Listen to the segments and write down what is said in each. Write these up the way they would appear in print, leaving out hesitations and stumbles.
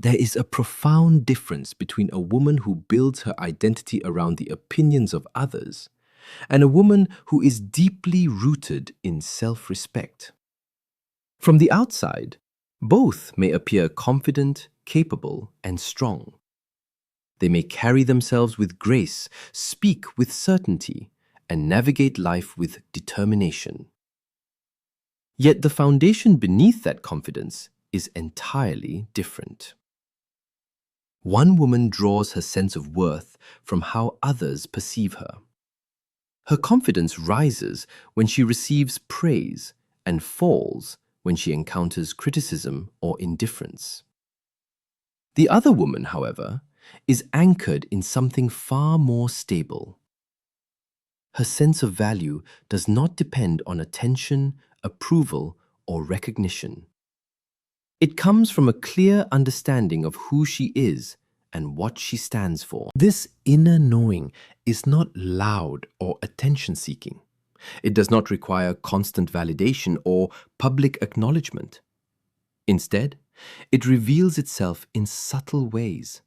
There is a profound difference between a woman who builds her identity around the opinions of others and a woman who is deeply rooted in self-respect. From the outside, both may appear confident, capable, and strong. They may carry themselves with grace, speak with certainty, and navigate life with determination. Yet the foundation beneath that confidence is entirely different. One woman draws her sense of worth from how others perceive her. Her confidence rises when she receives praise and falls when she encounters criticism or indifference. The other woman, however, is anchored in something far more stable. Her sense of value does not depend on attention, approval, or recognition. It comes from a clear understanding of who she is and what she stands for. This inner knowing is not loud or attention-seeking. It does not require constant validation or public acknowledgement. Instead, it reveals itself in subtle ways,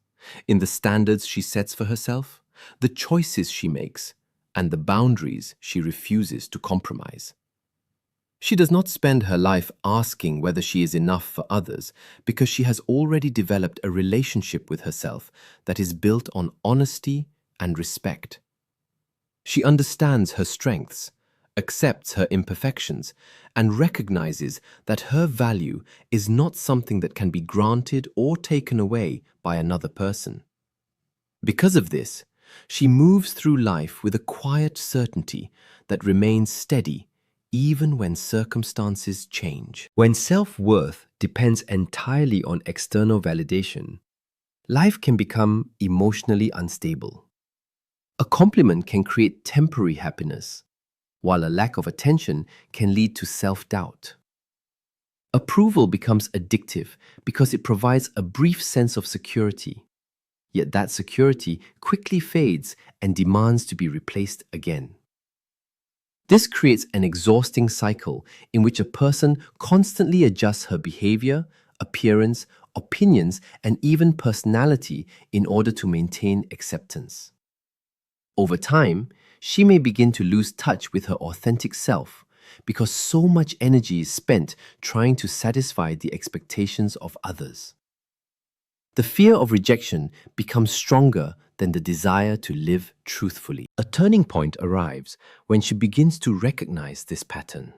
in the standards she sets for herself, the choices she makes, and the boundaries she refuses to compromise. She does not spend her life asking whether she is enough for others because she has already developed a relationship with herself that is built on honesty and respect. She understands her strengths, accepts her imperfections, and recognizes that her value is not something that can be granted or taken away by another person. Because of this, she moves through life with a quiet certainty that remains steady even when circumstances change. When self-worth depends entirely on external validation, life can become emotionally unstable. A compliment can create temporary happiness, while a lack of attention can lead to self-doubt. Approval becomes addictive because it provides a brief sense of security, yet that security quickly fades and demands to be replaced again. This creates an exhausting cycle in which a person constantly adjusts her behavior, appearance, opinions, and even personality in order to maintain acceptance. Over time, she may begin to lose touch with her authentic self because so much energy is spent trying to satisfy the expectations of others. The fear of rejection becomes stronger than the desire to live truthfully. A turning point arrives when she begins to recognize this pattern.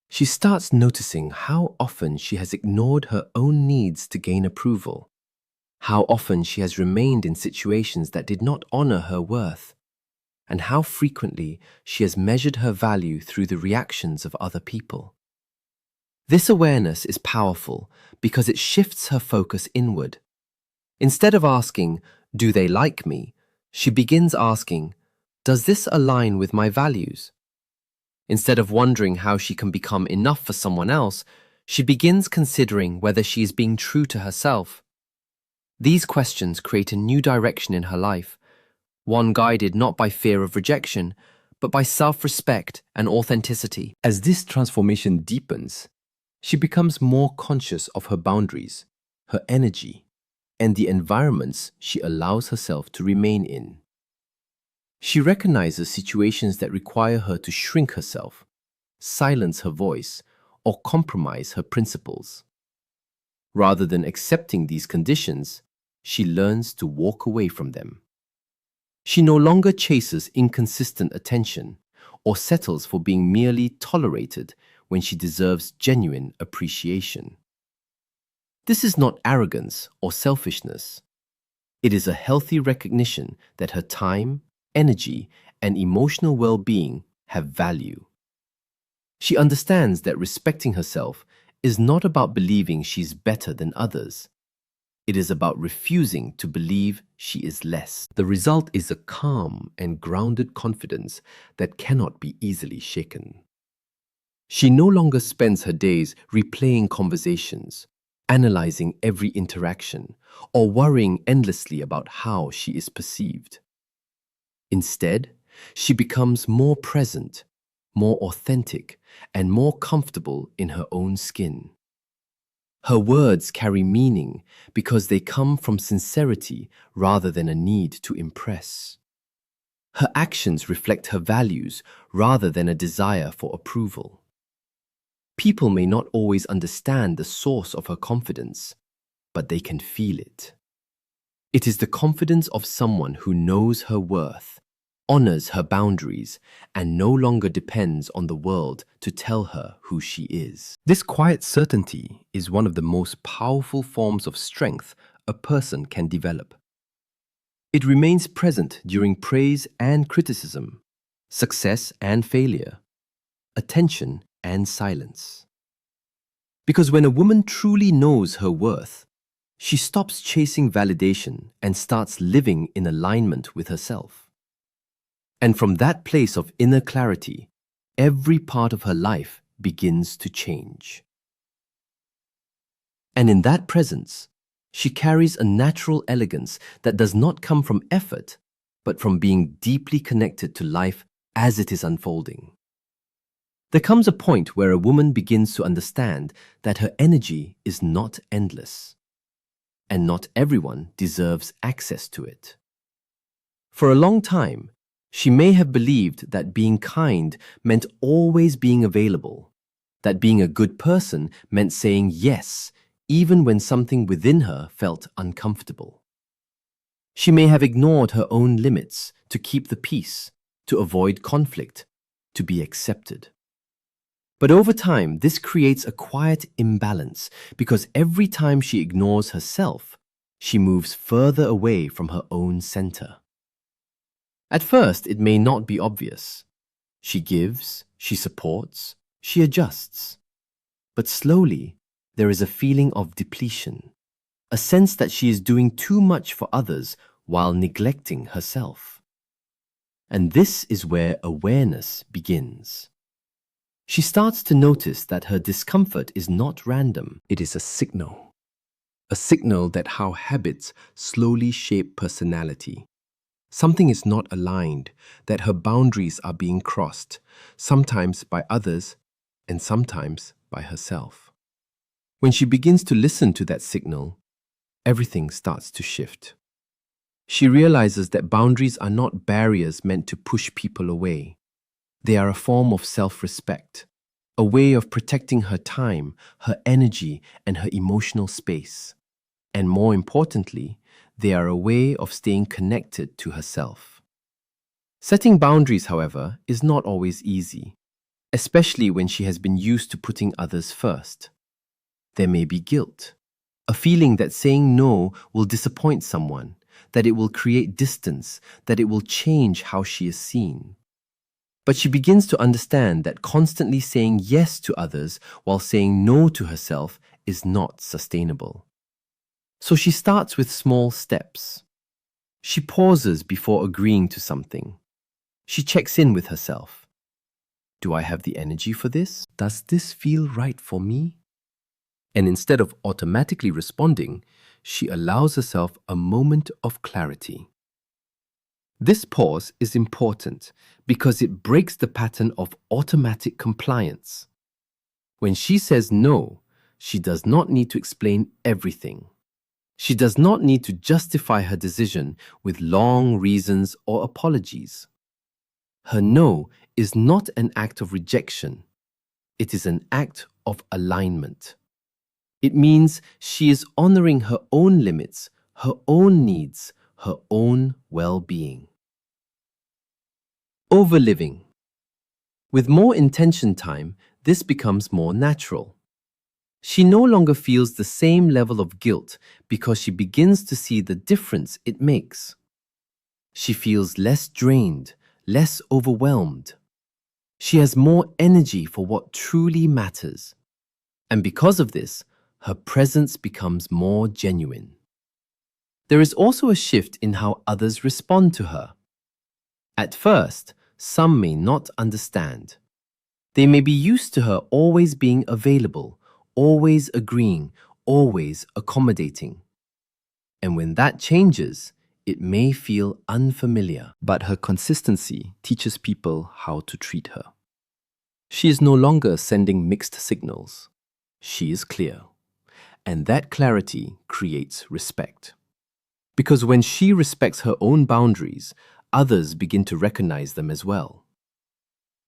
She starts noticing how often she has ignored her own needs to gain approval, how often she has remained in situations that did not honor her worth, and how frequently she has measured her value through the reactions of other people. This awareness is powerful because it shifts her focus inward. Instead of asking, "Do they like me?" she begins asking, "Does this align with my values?" Instead of wondering how she can become enough for someone else, she begins considering whether she is being true to herself. These questions create a new direction in her life, one guided not by fear of rejection, but by self-respect and authenticity. As this transformation deepens, she becomes more conscious of her boundaries, her energy, and the environments she allows herself to remain in. She recognizes situations that require her to shrink herself, silence her voice, or compromise her principles. Rather than accepting these conditions, she learns to walk away from them. She no longer chases inconsistent attention or settles for being merely tolerated when she deserves genuine appreciation. This is not arrogance or selfishness. It is a healthy recognition that her time, energy, and emotional well-being have value. She understands that respecting herself is not about believing she's better than others. It is about refusing to believe she is less. The result is a calm and grounded confidence that cannot be easily shaken. She no longer spends her days replaying conversations, analyzing every interaction, or worrying endlessly about how she is perceived. Instead, she becomes more present, more authentic, and more comfortable in her own skin. Her words carry meaning because they come from sincerity rather than a need to impress. Her actions reflect her values rather than a desire for approval. People may not always understand the source of her confidence, but they can feel it. It is the confidence of someone who knows her worth, honors her boundaries, and no longer depends on the world to tell her who she is. This quiet certainty is one of the most powerful forms of strength a person can develop. It remains present during praise and criticism, success and failure, attention and silence. Because when a woman truly knows her worth, she stops chasing validation and starts living in alignment with herself. And from that place of inner clarity, every part of her life begins to change. And in that presence, she carries a natural elegance that does not come from effort, but from being deeply connected to life as it is unfolding. There comes a point where a woman begins to understand that her energy is not endless, and not everyone deserves access to it. For a long time, she may have believed that being kind meant always being available, that being a good person meant saying yes, even when something within her felt uncomfortable. She may have ignored her own limits to keep the peace, to avoid conflict, to be accepted. But over time, this creates a quiet imbalance because every time she ignores herself, she moves further away from her own center. At first, it may not be obvious. She gives, she supports, she adjusts. But slowly, there is a feeling of depletion, a sense that she is doing too much for others while neglecting herself. And this is where awareness begins. She starts to notice that her discomfort is not random. It is a signal that how habits slowly shape personality. Something is not aligned, that her boundaries are being crossed, sometimes by others and sometimes by herself. When she begins to listen to that signal, everything starts to shift. She realizes that boundaries are not barriers meant to push people away. They are a form of self-respect, a way of protecting her time, her energy, and her emotional space. And more importantly, they are a way of staying connected to herself. Setting boundaries, however, is not always easy, especially when she has been used to putting others first. There may be guilt, a feeling that saying no will disappoint someone, that it will create distance, that it will change how she is seen. But she begins to understand that constantly saying yes to others while saying no to herself is not sustainable. So she starts with small steps. She pauses before agreeing to something. She checks in with herself. Do I have the energy for this? Does this feel right for me? And instead of automatically responding, she allows herself a moment of clarity. This pause is important because it breaks the pattern of automatic compliance. When she says no, she does not need to explain everything. She does not need to justify her decision with long reasons or apologies. Her no is not an act of rejection. It is an act of alignment. It means she is honoring her own limits, her own needs, her own well-being. Overliving. With more intention time, this becomes more natural. She no longer feels the same level of guilt because she begins to see the difference it makes. She feels less drained, less overwhelmed. She has more energy for what truly matters. And because of this, her presence becomes more genuine. There is also a shift in how others respond to her. At first, some may not understand. They may be used to her always being available, always agreeing, always accommodating. And when that changes, it may feel unfamiliar, but her consistency teaches people how to treat her. She is no longer sending mixed signals. She is clear. And that clarity creates respect. Because when she respects her own boundaries, others begin to recognize them as well.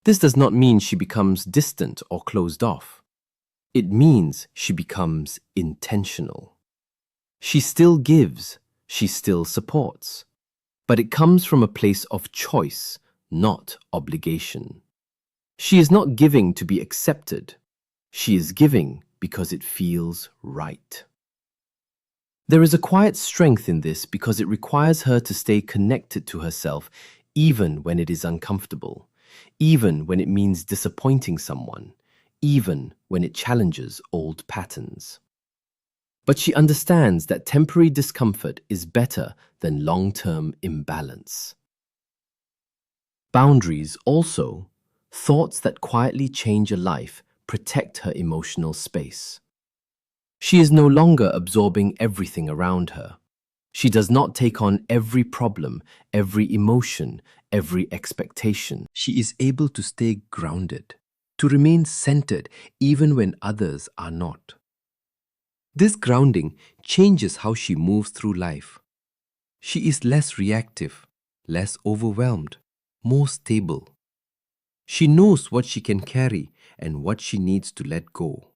This does not mean she becomes distant or closed off. It means she becomes intentional. She still gives, she still supports, but it comes from a place of choice, not obligation. She is not giving to be accepted. She is giving because it feels right. There is a quiet strength in this because it requires her to stay connected to herself even when it is uncomfortable, even when it means disappointing someone, even when it challenges old patterns. But she understands that temporary discomfort is better than long-term imbalance. Boundaries also, thoughts that quietly change a life, protect her emotional space. She is no longer absorbing everything around her. She does not take on every problem, every emotion, every expectation. She is able to stay grounded, to remain centered even when others are not. This grounding changes how she moves through life. She is less reactive, less overwhelmed, more stable. She knows what she can carry and what she needs to let go.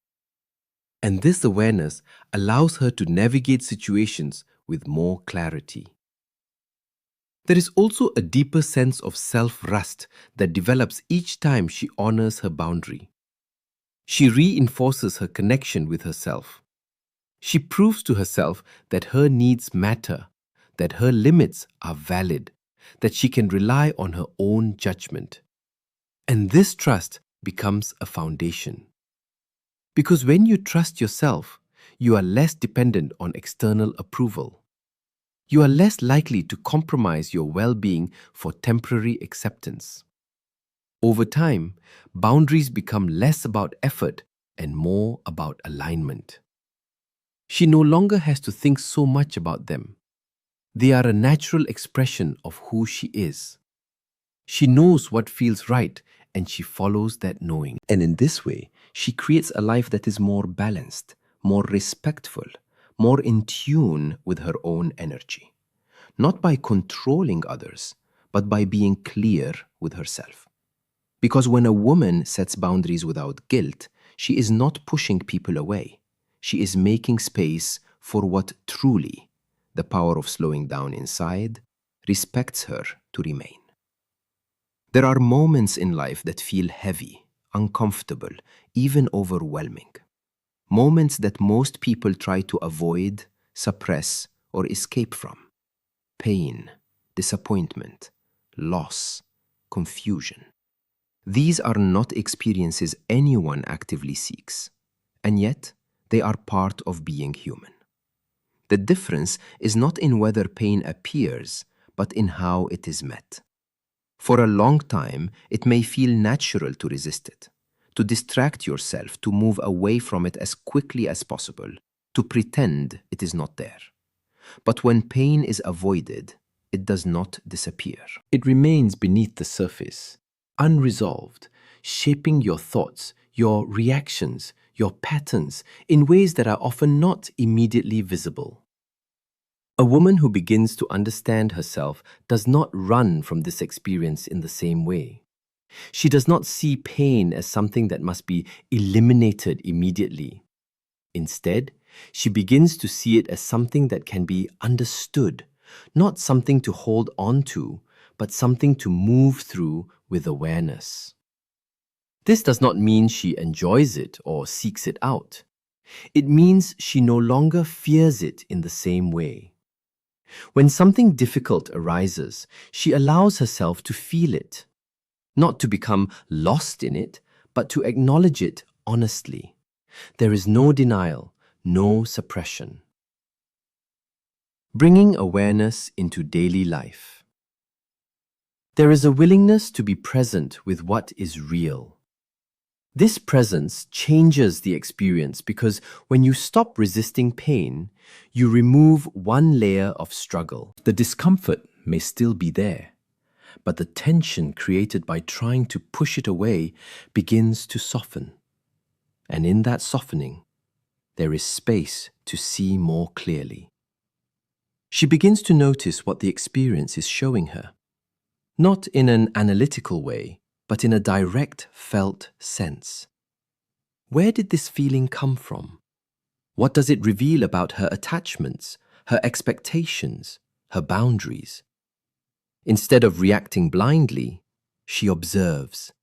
And this awareness allows her to navigate situations with more clarity. There is also a deeper sense of self-trust that develops each time she honors her boundary. She reinforces her connection with herself. She proves to herself that her needs matter, that her limits are valid, that she can rely on her own judgment. And this trust becomes a foundation. Because when you trust yourself, you are less dependent on external approval. You are less likely to compromise your well-being for temporary acceptance. Over time, boundaries become less about effort and more about alignment. She no longer has to think so much about them. They are a natural expression of who she is. She knows what feels right and she follows that knowing. And in this way, she creates a life that is more balanced, more respectful, more in tune with her own energy. Not by controlling others, but by being clear with herself. Because when a woman sets boundaries without guilt, she is not pushing people away. She is making space for what truly, the power of slowing down inside, respects her to remain. There are moments in life that feel heavy, uncomfortable, even overwhelming. Moments that most people try to avoid, suppress, or escape from. Pain, disappointment, loss, confusion. These are not experiences anyone actively seeks, and yet they are part of being human. The difference is not in whether pain appears, but in how it is met. For a long time, it may feel natural to resist it, to distract yourself, to move away from it as quickly as possible, to pretend it is not there. But when pain is avoided, it does not disappear. It remains beneath the surface, unresolved, shaping your thoughts, your reactions, your patterns in ways that are often not immediately visible. A woman who begins to understand herself does not run from this experience in the same way. She does not see pain as something that must be eliminated immediately. Instead, she begins to see it as something that can be understood, not something to hold on to, but something to move through with awareness. This does not mean she enjoys it or seeks it out. It means she no longer fears it in the same way. When something difficult arises, she allows herself to feel it, not to become lost in it, but to acknowledge it honestly. There is no denial, no suppression. Bringing awareness into daily life. There is a willingness to be present with what is real. This presence changes the experience because when you stop resisting pain, you remove one layer of struggle. The discomfort may still be there, but the tension created by trying to push it away begins to soften. And in that softening, there is space to see more clearly. She begins to notice what the experience is showing her, not in an analytical way, but in a direct, felt sense. Where did this feeling come from? What does it reveal about her attachments, her expectations, her boundaries? Instead of reacting blindly, she observes.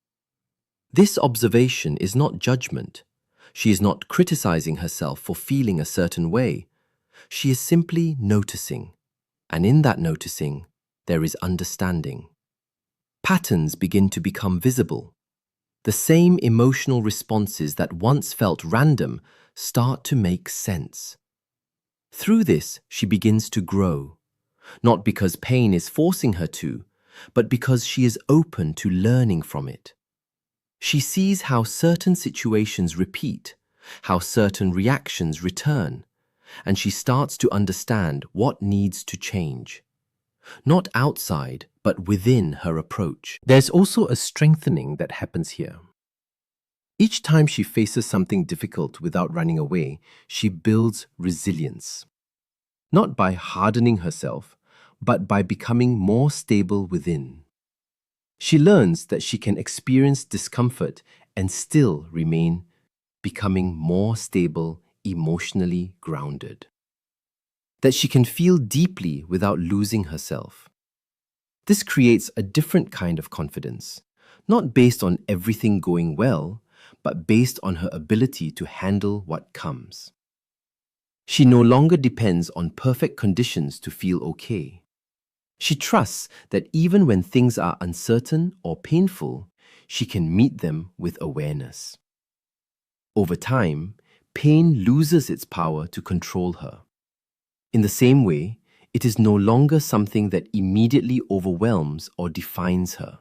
This observation is not judgment. She is not criticizing herself for feeling a certain way. She is simply noticing, and in that noticing, there is understanding. Patterns begin to become visible. The same emotional responses that once felt random start to make sense. Through this, she begins to grow, not because pain is forcing her to, but because she is open to learning from it. She sees how certain situations repeat, how certain reactions return, and she starts to understand what needs to change. Not outside, but within her approach. There's also a strengthening that happens here. Each time she faces something difficult without running away, she builds resilience. Not by hardening herself, but by becoming more stable within. She learns that she can experience discomfort and still remain becoming more stable, emotionally grounded. That she can feel deeply without losing herself. This creates a different kind of confidence, not based on everything going well, but based on her ability to handle what comes. She no longer depends on perfect conditions to feel okay. She trusts that even when things are uncertain or painful, she can meet them with awareness. Over time, pain loses its power to control her. In the same way, it is no longer something that immediately overwhelms or defines her.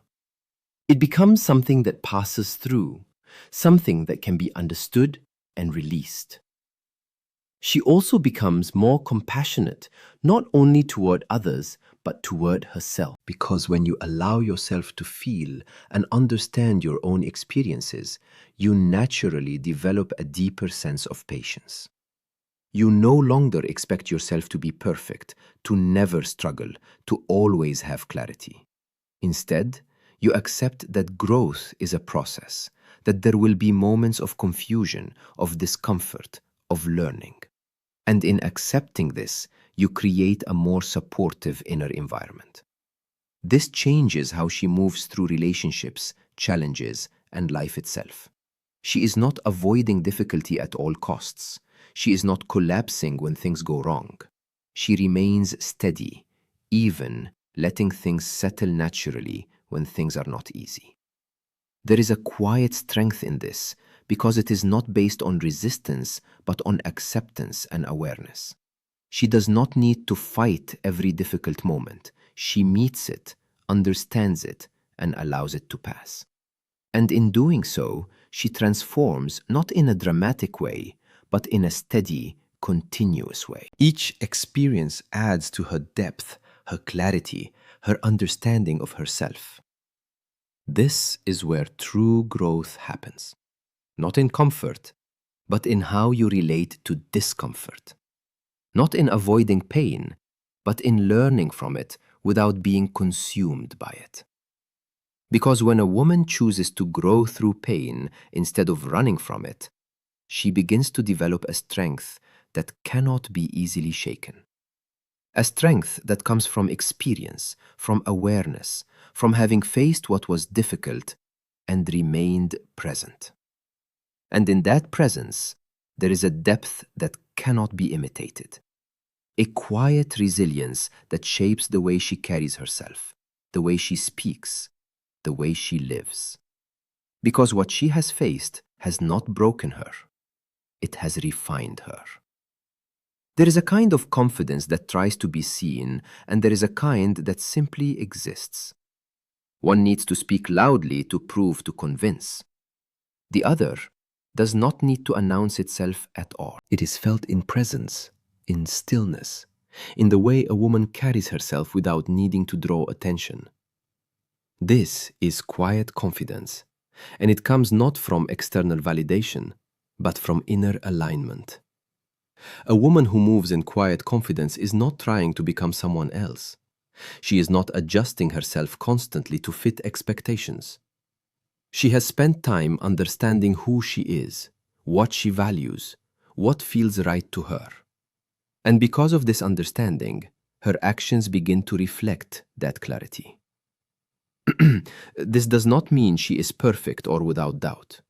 It becomes something that passes through, something that can be understood and released. She also becomes more compassionate, not only toward others, but toward herself. Because when you allow yourself to feel and understand your own experiences, you naturally develop a deeper sense of patience. You no longer expect yourself to be perfect, to never struggle, to always have clarity. Instead, you accept that growth is a process, that there will be moments of confusion, of discomfort, of learning. And in accepting this, you create a more supportive inner environment. This changes how she moves through relationships, challenges, and life itself. She is not avoiding difficulty at all costs. She is not collapsing when things go wrong. She remains steady, even letting things settle naturally when things are not easy. There is a quiet strength in this because it is not based on resistance but on acceptance and awareness. She does not need to fight every difficult moment. She meets it, understands it, and allows it to pass. And in doing so, she transforms not in a dramatic way, but in a steady, continuous way. Each experience adds to her depth, her clarity, her understanding of herself. This is where true growth happens. Not in comfort, but in how you relate to discomfort. Not in avoiding pain, but in learning from it without being consumed by it. Because when a woman chooses to grow through pain instead of running from it, she begins to develop a strength that cannot be easily shaken. A strength that comes from experience, from awareness, from having faced what was difficult and remained present. And in that presence, there is a depth that cannot be imitated. A quiet resilience that shapes the way she carries herself, the way she speaks, the way she lives. Because what she has faced has not broken her. It has refined her. There is a kind of confidence that tries to be seen, and there is a kind that simply exists. One needs to speak loudly to prove, to convince. The other does not need to announce itself at all. It is felt in presence, in stillness, in the way a woman carries herself without needing to draw attention. This is quiet confidence, and it comes not from external validation, but from inner alignment. A woman who moves in quiet confidence is not trying to become someone else. She is not adjusting herself constantly to fit expectations. She has spent time understanding who she is, what she values, what feels right to her. And because of this understanding, her actions begin to reflect that clarity. This does not mean she is perfect or without doubt.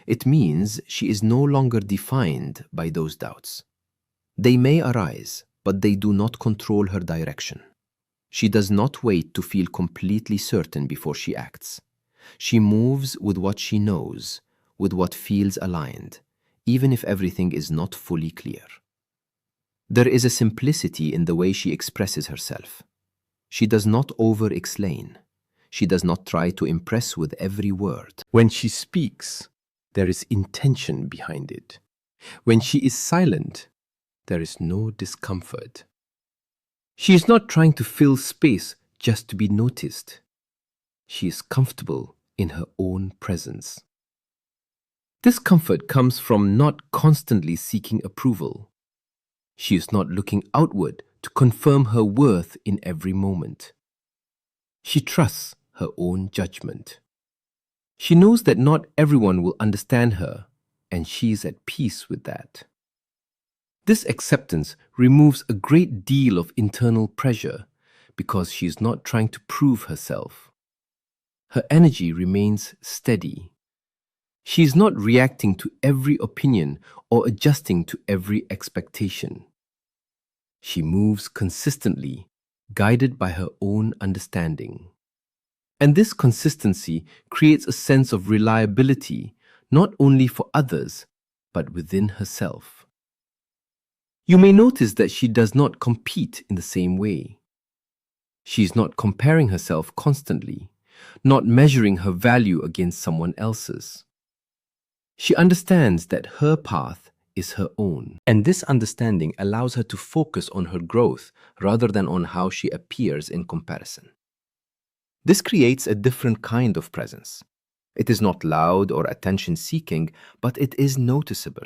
It means she is no longer defined by those doubts. They may arise, but they do not control her direction. She does not wait to feel completely certain before she acts. She moves with what she knows, with what feels aligned, even if everything is not fully clear. There is a simplicity in the way she expresses herself. She does not over-explain. She does not try to impress with every word. When she speaks, there is intention behind it. When she is silent, there is no discomfort. She is not trying to fill space just to be noticed. She is comfortable in her own presence. This comfort comes from not constantly seeking approval. She is not looking outward to confirm her worth in every moment. She trusts her own judgment. She knows that not everyone will understand her, and she is at peace with that. This acceptance removes a great deal of internal pressure because she is not trying to prove herself. Her energy remains steady. She is not reacting to every opinion or adjusting to every expectation. She moves consistently, guided by her own understanding. And this consistency creates a sense of reliability, not only for others, but within herself. You may notice that she does not compete in the same way. She is not comparing herself constantly, not measuring her value against someone else's. She understands that her path is her own, and this understanding allows her to focus on her growth rather than on how she appears in comparison. This creates a different kind of presence. It is not loud or attention-seeking, but it is noticeable.